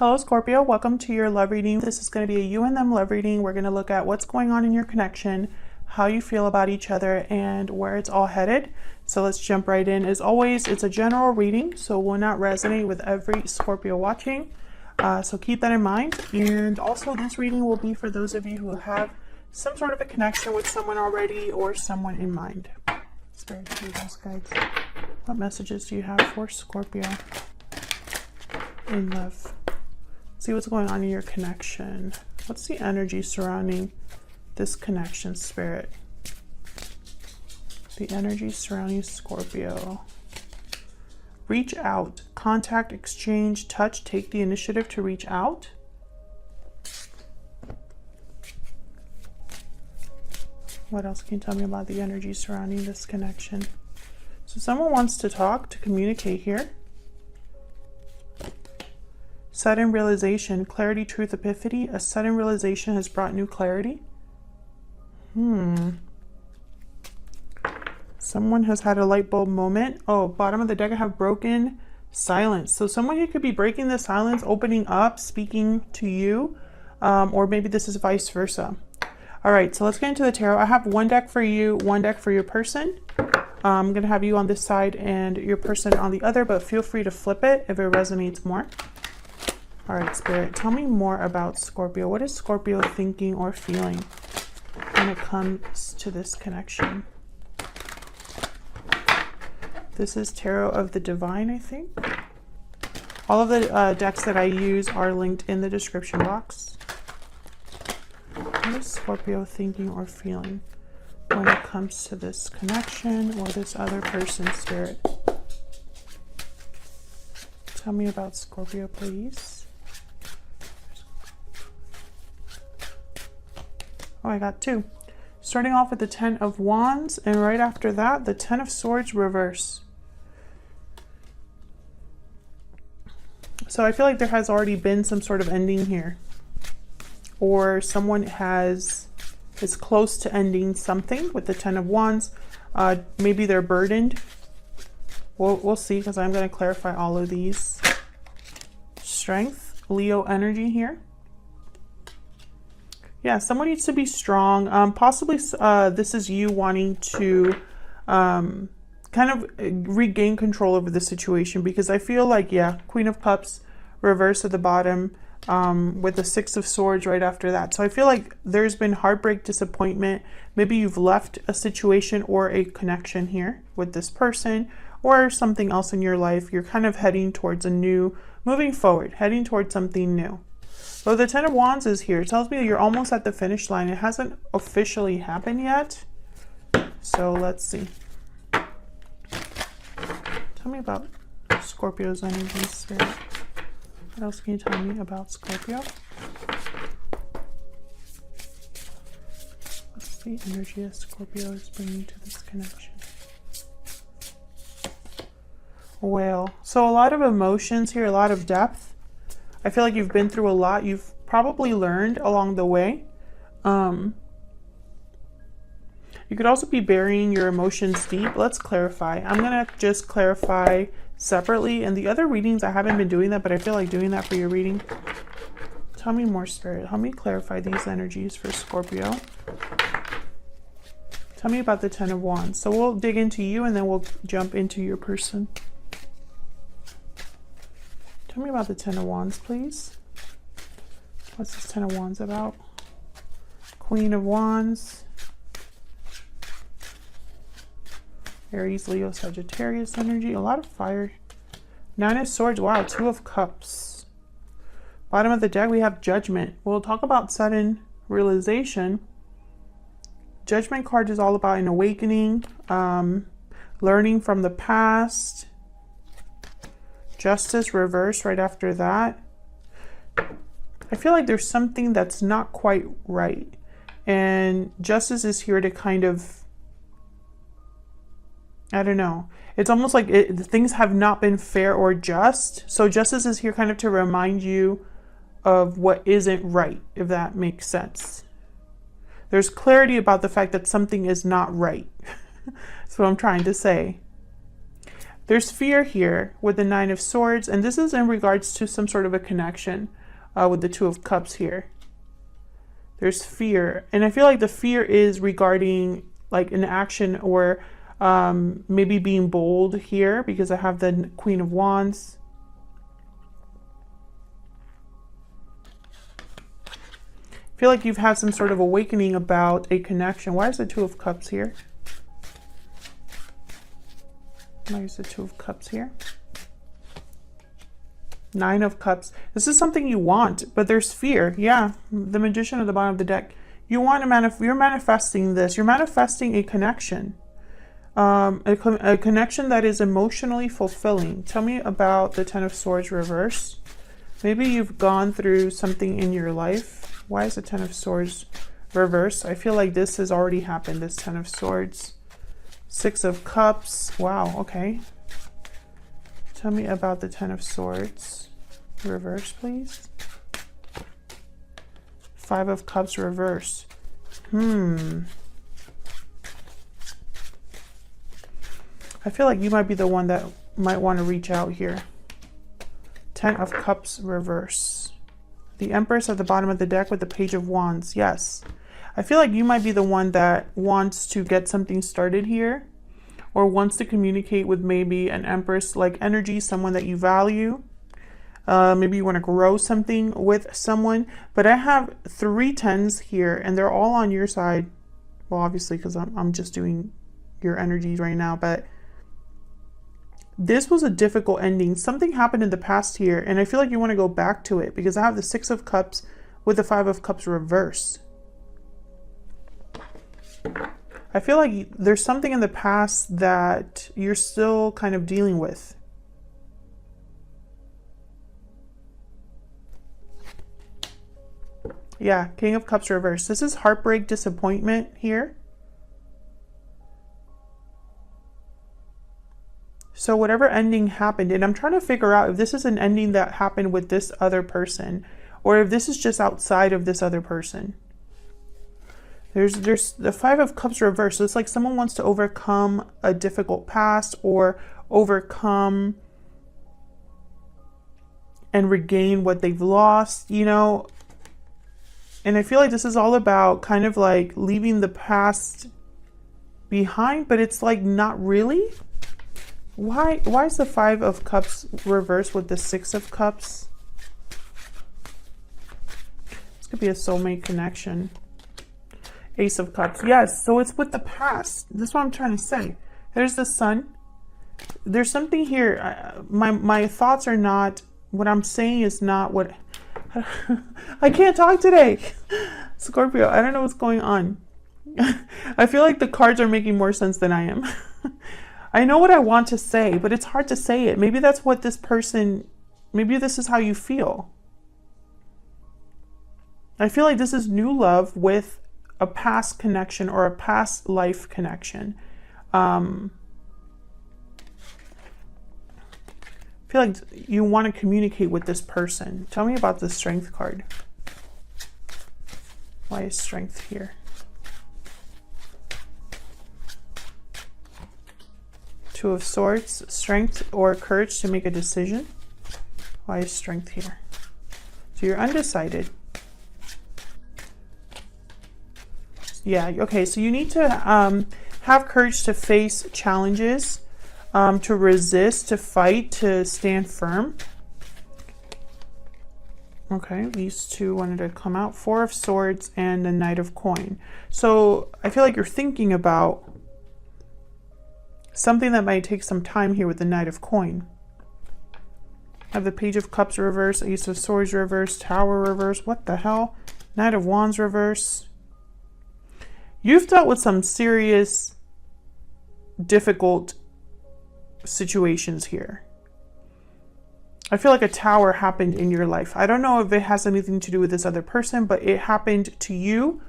Hello Scorpio, welcome to your love reading. This is going to be a you and them love reading. We're going to look at what's going on in your connection, how you feel about each other, and where it's all headed. So let's jump right in. As always, it's a general reading, so will not resonate with every Scorpio watching. So keep that in mind. And also this reading will be for those of you who have some sort of a connection with someone already or someone in mind. Spirit, angels, guides, what messages do you have for Scorpio in love? See what's going on in your connection. What's the energy surrounding this connection, Spirit? The energy surrounding Scorpio. Reach out. Contact, exchange, touch, take the initiative to reach out. What else can you tell me about the energy surrounding this connection? So someone wants to talk, to communicate here. Sudden realization, clarity, truth, epiphany. A sudden realization has brought new clarity. Someone has had a light bulb moment. Oh, bottom of the deck I have broken silence. So someone who could be breaking the silence, opening up, speaking to you, or maybe this is vice versa. All right, so let's get into the tarot. I have one deck for you, one deck for your person. I'm going to have you on this side and your person on the other, but feel free to flip it if it resonates more. All right, Spirit, tell me more about Scorpio. What is Scorpio thinking or feeling when it comes to this connection? This is Tarot of the Divine, I think. All of the decks that I use are linked in the description box. What is Scorpio thinking or feeling when it comes to this connection or this other person, Spirit? Tell me about Scorpio, please. Oh, I got two. Starting off with the 10 of Wands, and right after that, the 10 of Swords reverse. So I feel like there has already been some sort of ending here. Or someone is close to ending something with the 10 of Wands. Maybe they're burdened. We'll see, because I'm going to clarify all of these. Strength, Leo energy here. Yeah, someone needs to be strong. Possibly this is you wanting to kind of regain control over the situation, because I feel like, yeah, Queen of Cups reverse at the bottom with the 6 of Swords right after that. So I feel like there's been heartbreak, disappointment. Maybe you've left a situation or a connection here with this person or something else in your life. You're kind of heading towards moving forward, heading towards something new. So the 10 of Wands is here. It tells me that you're almost at the finish line. It hasn't officially happened yet. So let's see. Tell me about Scorpio's energy, Spirit. What else can you tell me about Scorpio? What's the energy that Scorpio is bringing to this connection? Well, so a lot of emotions here, a lot of depth. I feel like you've been through a lot. You've probably learned along the way. You could also be burying your emotions deep. Let's clarify. I'm going to just clarify separately. In the other readings, I haven't been doing that, but I feel like doing that for your reading. Tell me more, Spirit. Help me clarify these energies for Scorpio. Tell me about the 10 of Wands. So we'll dig into you and then we'll jump into your person. Tell me about the 10 of Wands, please. What's this 10 of Wands about? Queen of Wands. Aries, Leo, Sagittarius energy. A lot of fire. 9 of Swords. Wow, 2 of Cups. Bottom of the deck, we have Judgment. We'll talk about sudden realization. Judgment card is all about an awakening, learning from the past. Justice reverse right after that. I feel like there's something that's not quite right. And Justice is here to kind of, I don't know. It's almost like things have not been fair or just. So Justice is here kind of to remind you of what isn't right, if that makes sense. There's clarity about the fact that something is not right. That's what I'm trying to say. There's fear here with the Nine of Swords, and this is in regards to some sort of a connection with the Two of Cups here. There's fear, and I feel like the fear is regarding like an action or maybe being bold here, because I have the Queen of Wands. I feel like you've had some sort of awakening about a connection. Why is the Two of Cups here? Why is the Two of Cups here? Nine of Cups. This is something you want, but there's fear. Yeah, the Magician at the bottom of the deck. You want to you're manifesting this. You're manifesting a connection. A connection that is emotionally fulfilling. Tell me about the Ten of Swords reverse. Maybe you've gone through something in your life. Why is the Ten of Swords reverse? I feel like this has already happened, this Ten of Swords. Six of Cups. Wow, okay. Tell me about the Ten of Swords reverse, please. Five of Cups reverse. I feel like you might be the one that might want to reach out here. Ten of Cups reverse. The Empress at the bottom of the deck with the Page of Wands. Yes. I feel like you might be the one that wants to get something started here, or wants to communicate with maybe an Empress-like energy, someone that you value. Maybe you want to grow something with someone. But I have 3 tens here, and they're all on your side. Well, obviously, because I'm just doing your energies right now. But this was a difficult ending. Something happened in the past here, and I feel like you want to go back to it, because I have the Six of Cups with the Five of Cups reversed. I feel like there's something in the past that you're still kind of dealing with. Yeah, King of Cups reversed. This is heartbreak, disappointment here. So whatever ending happened, and I'm trying to figure out if this is an ending that happened with this other person, or if this is just outside of this other person. There's the Five of Cups reversed. So it's like someone wants to overcome a difficult past, or overcome and regain what they've lost, you know. And I feel like this is all about kind of like leaving the past behind, but it's like not really. Why is the Five of Cups reversed with the Six of Cups? This could be a soulmate connection. Ace of Cups. Yes, so it's with the past. That's what I'm trying to say. There's the Sun. There's something here. My thoughts are not, what I'm saying is not what... I can't talk today. Scorpio, I don't know what's going on. I feel like the cards are making more sense than I am. I know what I want to say, but it's hard to say it. Maybe that's what this person... Maybe this is how you feel. I feel like this is new love with a past connection, or a past life connection. I feel like you want to communicate with this person. Tell me about the Strength card. Why is Strength here? Two of Swords. Strength or courage to make a decision. Why is Strength here? So you're undecided. Yeah, okay, so you need to have courage to face challenges, to resist, to fight, to stand firm. Okay, these two wanted to come out. Four of Swords and the Knight of Coin. So I feel like you're thinking about something that might take some time here with the Knight of Coin. I have the Page of Cups reverse, Ace of Swords reverse, Tower reverse. What the hell? Knight of Wands reverse. You've dealt with some serious, difficult situations here. I feel like a tower happened in your life. I don't know if it has anything to do with this other person, but it happened to you.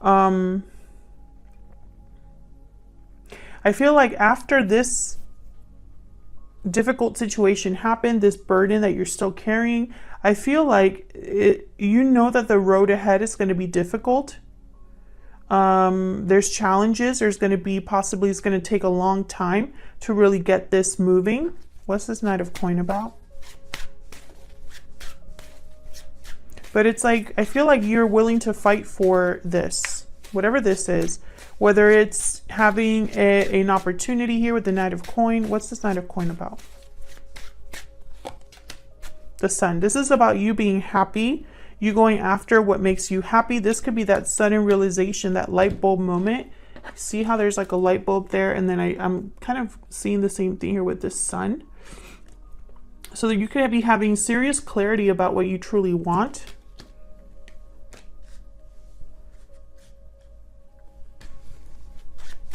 I feel like after this difficult situation happened, this burden that you're still carrying, I feel like you know that the road ahead is going to be difficult. There's challenges. There's going to be possibly it's going to take a long time to really get this moving. What's this Knight of Coin about? But it's like, I feel like you're willing to fight for this, whatever this is, whether it's having an opportunity here with the Knight of Coin. What's this Knight of Coin about? The Sun. This is about you being happy, you going after what makes you happy. This could be that sudden realization, that light bulb moment. See how there's like a light bulb there, and then I'm kind of seeing the same thing here with this Sun. So that you could be having serious clarity about what you truly want.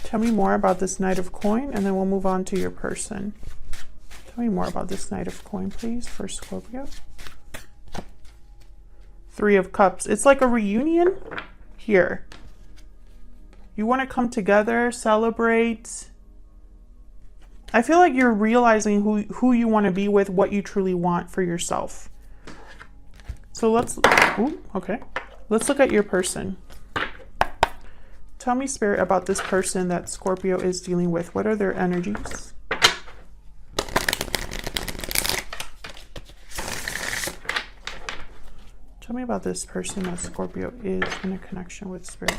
Tell me more about this Knight of Coin, and then we'll move on to your person. Tell me more about this Knight of Coin, please, for Scorpio. Three of Cups. It's like a reunion here. You want to come together, celebrate. I feel like you're realizing who you want to be with, what you truly want for yourself. So let's look at your person. Tell me, Spirit, about this person that Scorpio is dealing with. What are their energies? Tell me about this person that Scorpio is in a connection with, Spirit.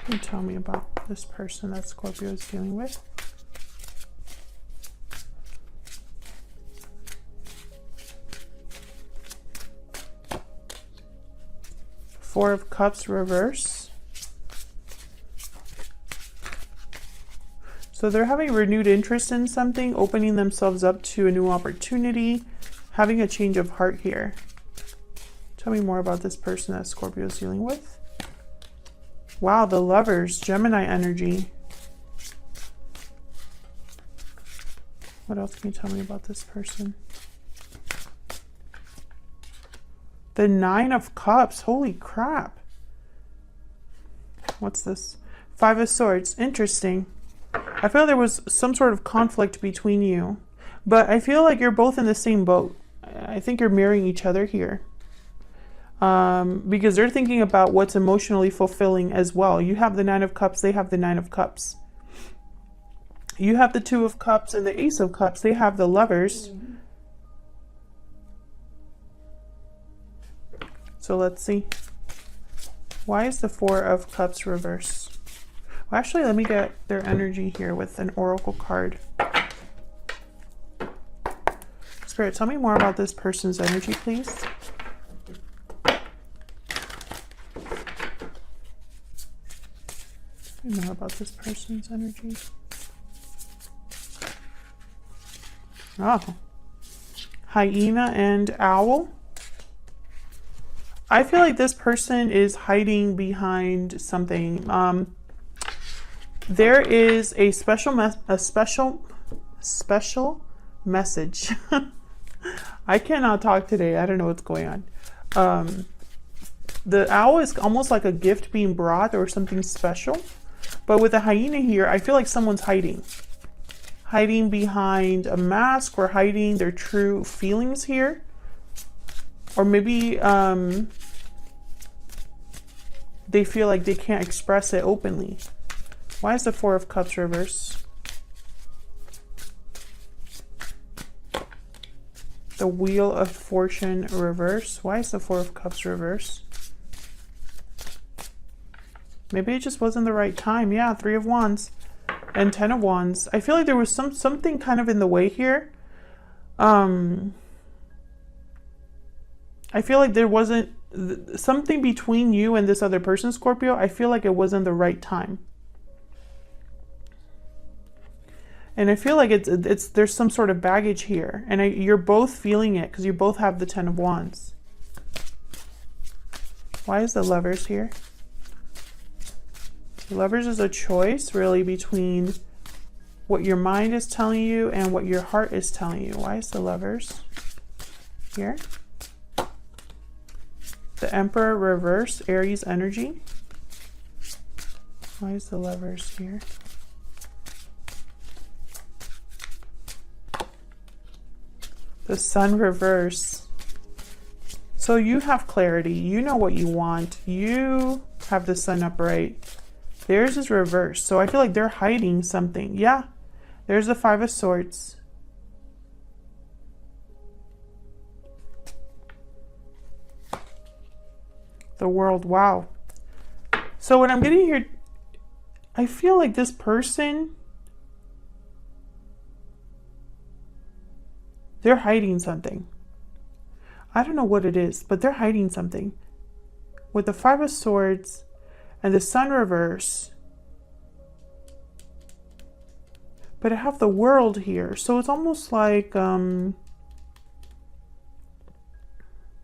And tell me about this person that Scorpio is dealing with. Four of Cups reverse. So they're having renewed interest in something, opening themselves up to a new opportunity, having a change of heart here. Tell me more about this person that Scorpio is dealing with. Wow, the Lovers, Gemini energy. What else can you tell me about this person? The Nine of Cups. Holy crap. What's this? Five of Swords. Interesting. I feel there was some sort of conflict between you, but I feel like you're both in the same boat. I think you're mirroring each other here. Because they're thinking about what's emotionally fulfilling as well. You have the Nine of Cups. They have the Nine of Cups. You have the Two of Cups and the Ace of Cups. They have the Lovers. So let's see. Why is the Four of Cups reverse? Well, actually, let me get their energy here with an oracle card. Spirit, tell me more about this person's energy, please. Tell me more about this person's energy. Oh. Hyena and Owl. I feel like this person is hiding behind something. There is a special message. I cannot talk today. I don't know what's going on. The owl is almost like a gift being brought or something special. But with the hyena here, I feel like someone's hiding. Hiding behind a mask or hiding their true feelings here. Or maybe they feel like they can't express it openly. Why is the Four of Cups reverse? The Wheel of Fortune reverse. Why is the Four of Cups reverse? Maybe it just wasn't the right time. Yeah, Three of Wands and Ten of Wands. I feel like there was something kind of in the way here. I feel like there wasn't something between you and this other person, Scorpio. I feel like it wasn't the right time. And I feel like there's some sort of baggage here. And you're both feeling it because you both have the Ten of Wands. Why is the Lovers here? The Lovers is a choice really between what your mind is telling you and what your heart is telling you. Why is the Lovers here? The Emperor reverse, Aries energy. Why is the Lovers here? The Sun reverse. So you have clarity. You know what you want. You have the Sun upright. Theirs is reversed. So I feel like they're hiding something. Yeah. There's the Five of Swords. The World. Wow. So what I'm getting here, I feel like this person, they're hiding something. I don't know what it is, but they're hiding something. With the Five of Swords and the Sun reverse. But I have the World here. So it's almost like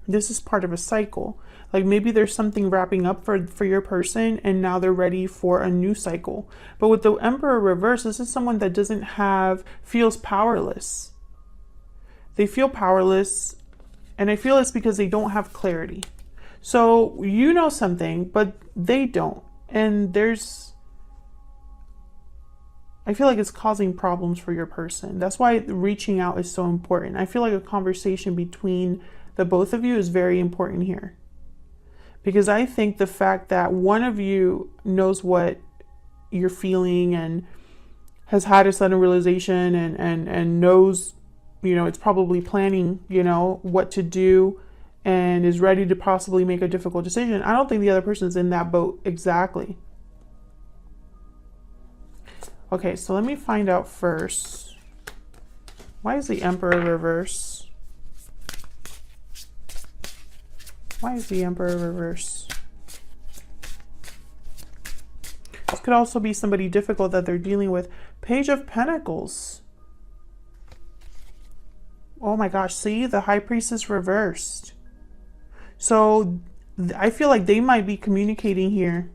this is part of a cycle. Like maybe there's something wrapping up for your person and now they're ready for a new cycle. But with the Emperor reverse, this is someone that feels powerless. They feel powerless, and I feel it's because they don't have clarity. So you know something, but they don't. And I feel like it's causing problems for your person. That's why reaching out is so important. I feel like a conversation between the both of you is very important here. Because I think the fact that one of you knows what you're feeling and has had a sudden realization and knows, it's probably planning, what to do and is ready to possibly make a difficult decision. I don't think the other person's in that boat exactly. Okay, so let me find out first. Why is the Emperor reverse? Why is the Emperor reverse? This could also be somebody difficult that they're dealing with. Page of Pentacles. Oh my gosh, see, the High Priestess reversed. So I feel like they might be communicating here.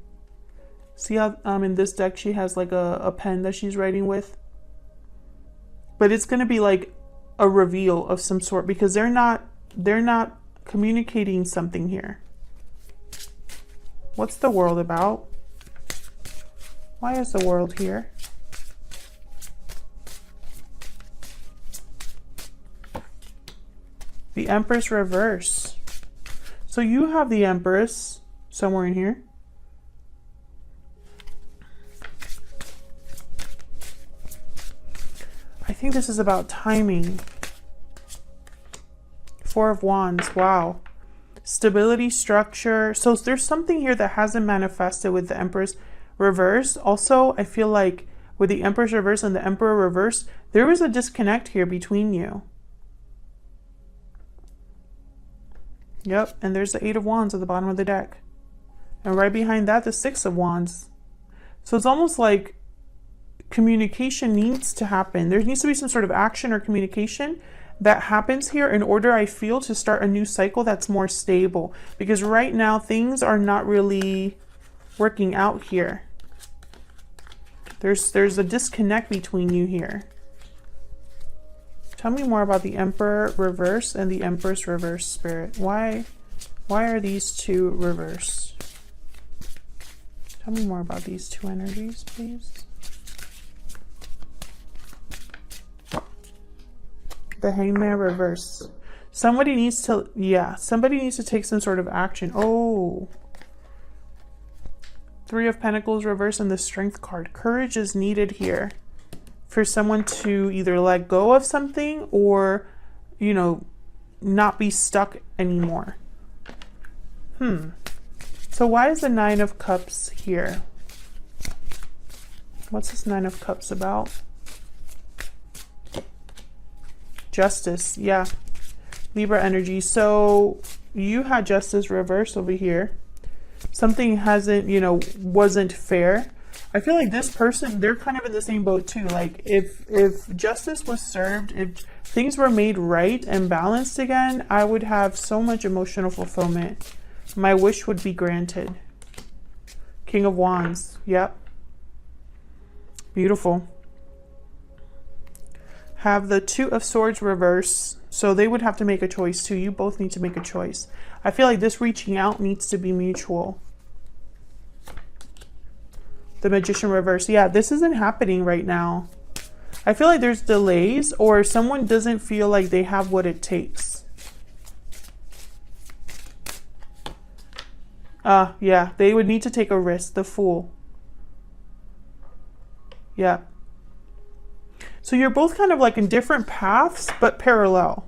See how in this deck she has like a pen that she's writing with? But it's going to be like a reveal of some sort because they're not communicating something here. What's the World about? Why is the World here? The Empress reverse. So you have the Empress somewhere in here. I think this is about timing. Four of Wands. Wow. Stability, structure. So there's something here that hasn't manifested with the Empress reverse. Also, I feel like with the Empress reverse and the Emperor reverse, there was a disconnect here between you. Yep, and there's the Eight of Wands at the bottom of the deck. And right behind that, the Six of Wands. So it's almost like communication needs to happen. There needs to be some sort of action or communication that happens here in order, I feel, to start a new cycle that's more stable. Because right now, things are not really working out here. There's a disconnect between you here. Tell me more about the Emperor reverse and the Empress reverse, Spirit. Why are these two reversed? Tell me more about these two energies, please. The Hangman reverse. Somebody needs to take some sort of action. Oh. Three of Pentacles reverse and the Strength card. Courage is needed here for someone to either let go of something or, not be stuck anymore. So why is the Nine of Cups here? What's this Nine of Cups about? Justice, yeah. Libra energy. So you had Justice reversed over here. Something wasn't fair. I feel like this person, they're kind of in the same boat too. Like if justice was served, if things were made right and balanced again, I would have so much emotional fulfillment. My wish would be granted. King of Wands. Yep. Beautiful. Have the Two of Swords reverse. So they would have to make a choice too. You both need to make a choice. I feel like this reaching out needs to be mutual. The Magician reverse. Yeah, this isn't happening right now. I feel like there's delays, or someone doesn't feel like they have what it takes. Yeah, they would need to take a risk. The Fool. Yeah. So you're both kind of like in different paths, but parallel.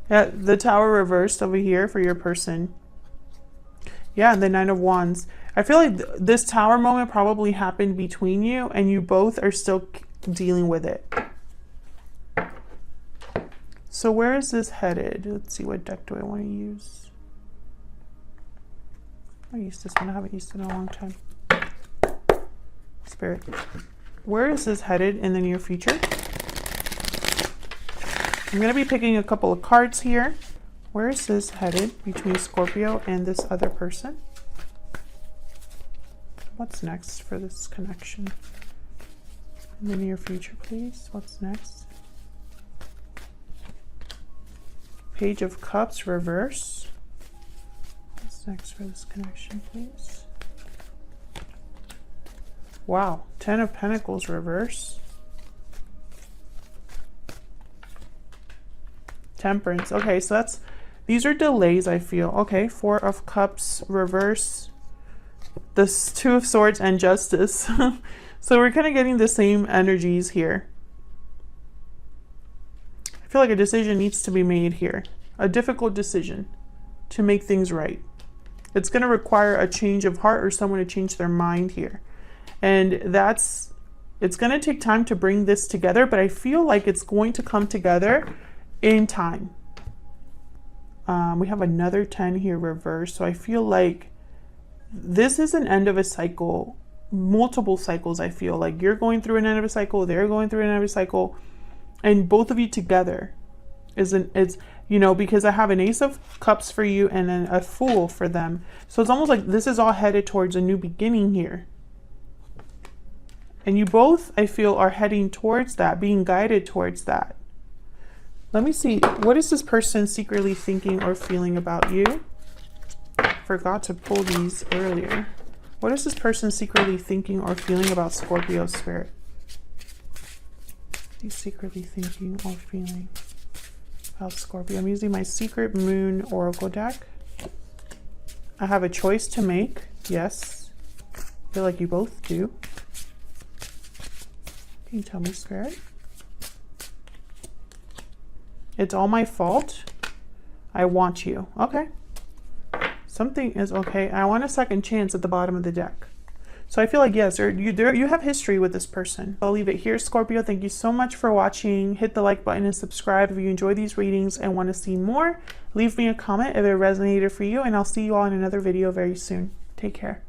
Yeah, the Tower reversed over here for your person. Yeah, and the Nine of Wands. I feel like this Tower moment probably happened between you, and you both are still dealing with it. So where is this headed? Let's see, what deck do I want to use? I used this one. I haven't used it in a long time. Spirit. Where is this headed in the near future? I'm going to be picking a couple of cards here. Where is this headed between Scorpio and this other person? What's next for this connection? In the near future, please. What's next? Page of Cups, reverse. What's next for this connection, please? Wow. Ten of Pentacles, reverse. Temperance. Okay, so these are delays, I feel. Okay, Four of Cups, reverse. This Two of Swords and Justice. So we're kind of getting the same energies here. I feel like a decision needs to be made here. A difficult decision to make things right. It's going to require a change of heart or someone to change their mind here. And it's going to take time to bring this together, but I feel like it's going to come together in time. We have another 10 here reversed. So I feel like this is an end of a cycle, multiple cycles. I feel like you're going through an end of a cycle, they're going through an end of a cycle, and both of you together it's, you know, because I have an Ace of Cups for you and then a Fool for them. So it's almost like this is all headed towards a new beginning here. And you both, I feel, are heading towards that, being guided towards that. Let me see. What is this person secretly thinking or feeling about you? Forgot to pull these earlier. What is this person secretly thinking or feeling about Scorpio spirit? He's secretly thinking or feeling about Scorpio. I'm using my Secret Moon Oracle deck. I have a choice to make. Yes. I feel like you both do. Can you tell me, Spirit? It's all my fault. I want you. Okay. Something is okay. I want a second chance at the bottom of the deck. So I feel like, yes, you have history with this person. I'll leave it here, Scorpio. Thank you so much for watching. Hit the like button and subscribe if you enjoy these readings and want to see more. Leave me a comment if it resonated for you, and I'll see you all in another video very soon. Take care.